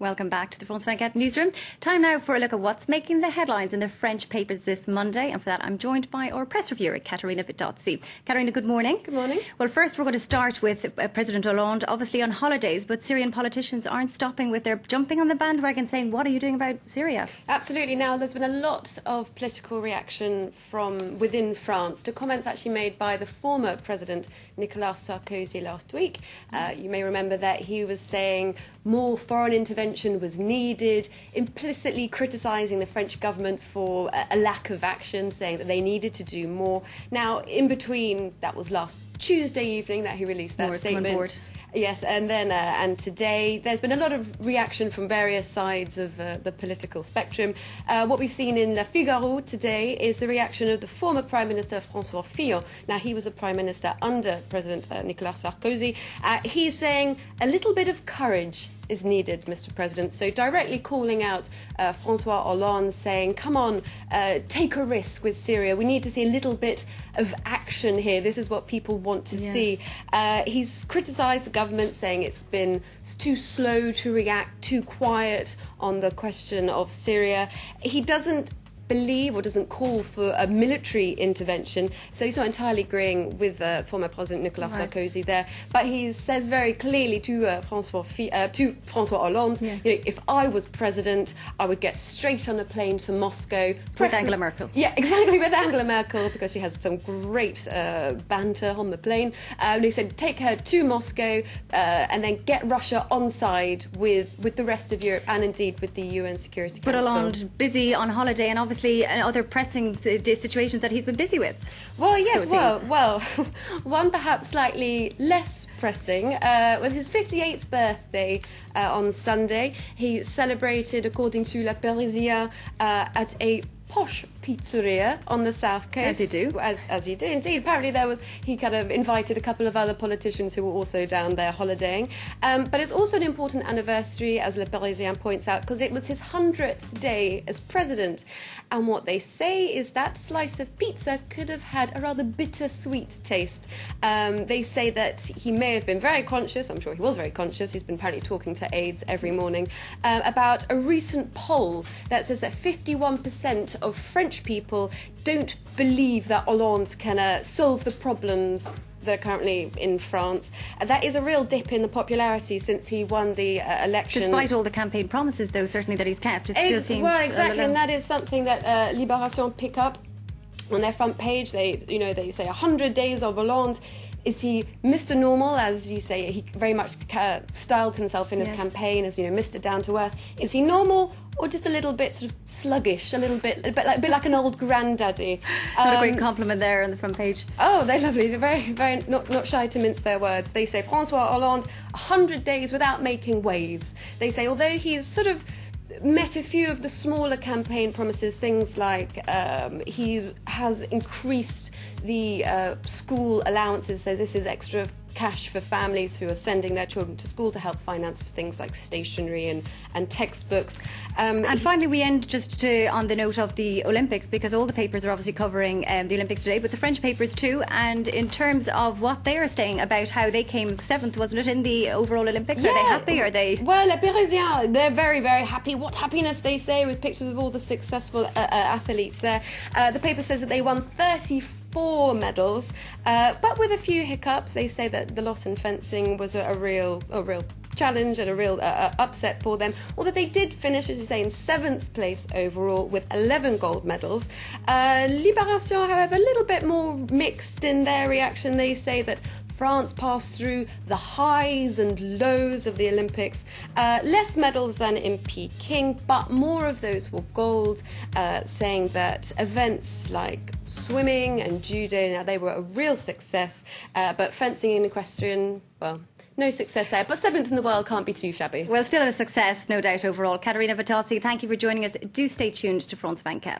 Welcome back to the France 24 newsroom. Time now for a look at what's making the headlines in the French papers this Monday. And for that, I'm joined by our press reviewer, Caterina Vitozzi. Caterina, good morning. Good morning. Well, first, we're going to start with President Hollande, obviously on holidays, but Syrian politicians aren't stopping with their jumping on the bandwagon saying, what are you doing about Syria? Absolutely. Now, there's been a lot of political reaction from within France to comments actually made by the former President Nicolas Sarkozy last week. You may remember that he was saying more foreign intervention was needed, implicitly criticising the French government for a lack of action, saying that they needed to do more. Now, in between, that was last Tuesday evening that he released that statement. Yes, and then and today there's been a lot of reaction from various sides of the political spectrum. What we've seen in Le Figaro today is the reaction of the former Prime Minister François Fillon. Now, he was a Prime Minister under President Nicolas Sarkozy. He's saying a little bit of courage is needed, Mr. President. So directly calling out François Hollande, saying, come on, take a risk with Syria. We need to see a little bit of action here. This is what people want to see. He's criticised the government, saying it's been too slow to react, too quiet on the question of Syria. He doesn't believe or doesn't call for a military intervention, so he's not entirely agreeing with former President Nicolas Sarkozy there, but he says very clearly to François Hollande, you know, if I was president, I would get straight on a plane to Moscow. With Angela Merkel. Yeah, exactly, with Angela Merkel, because she has some great banter on the plane. He said take her to Moscow and then get Russia on side with the rest of Europe and indeed with the UN Security Council. But Hollande busy on holiday and obviously other pressing situations that he's been busy with. Well, yes, well, one perhaps slightly less pressing. With his 58th birthday on Sunday, he celebrated, according to La Parisien, at a posh pizzeria on the south coast. As you do. As you do, indeed. Apparently he kind of invited a couple of other politicians who were also down there holidaying. But it's also an important anniversary, as Le Parisien points out, because it was his 100th day as president. And what they say is that slice of pizza could have had a rather bittersweet taste. They say that he may have been very conscious, I'm sure he was very conscious, he's been apparently talking to aides every morning, about a recent poll that says that 51% of French people don't believe that Hollande can solve the problems that are currently in France. That is a real dip in the popularity since he won the election. Despite all the campaign promises, though, certainly that he's kept, it still seems... Well, exactly, and that is something that Libération pick up on their front page. They say 100 days of Hollande. Is he Mr. Normal, as you say? He very much styled himself in his campaign as, Mr. Down to Earth. Is he normal, or just a little bit sort of sluggish, a bit like an old granddaddy? What a great compliment there on the front page. Oh, they're lovely. They're very, very not shy to mince their words. They say François Hollande, 100 days without making waves. They say although he's sort of met a few of the smaller campaign promises, things like he has increased the school allowances, so this is extra cash for families who are sending their children to school to help finance for things like stationery and textbooks. And finally, we end just on the note of the Olympics, because all the papers are obviously covering the Olympics today, but the French papers too, and in terms of what they are saying about how they came 7th, wasn't it, in the overall Olympics? Are they happy? Are they... Well, Les Parisiens, they're very, very happy. What happiness, they say, with pictures of all the successful athletes there. The paper says that they won 34 medals, but with a few hiccups. They say that the loss in fencing was a real challenge and a real upset for them, although they did finish, as you say, in 7th place overall with 11 gold medals. Libération, however, a little bit more mixed in their reaction. They say that France passed through the highs and lows of the Olympics. Less medals than in Peking, but more of those were gold, saying that events like swimming and judo, now they were a real success, but fencing and equestrian, well, no success there. But 7th in the world can't be too shabby. Well, still a success, no doubt, overall. Caterina Vitozzi, thank you for joining us. Do stay tuned to France 24.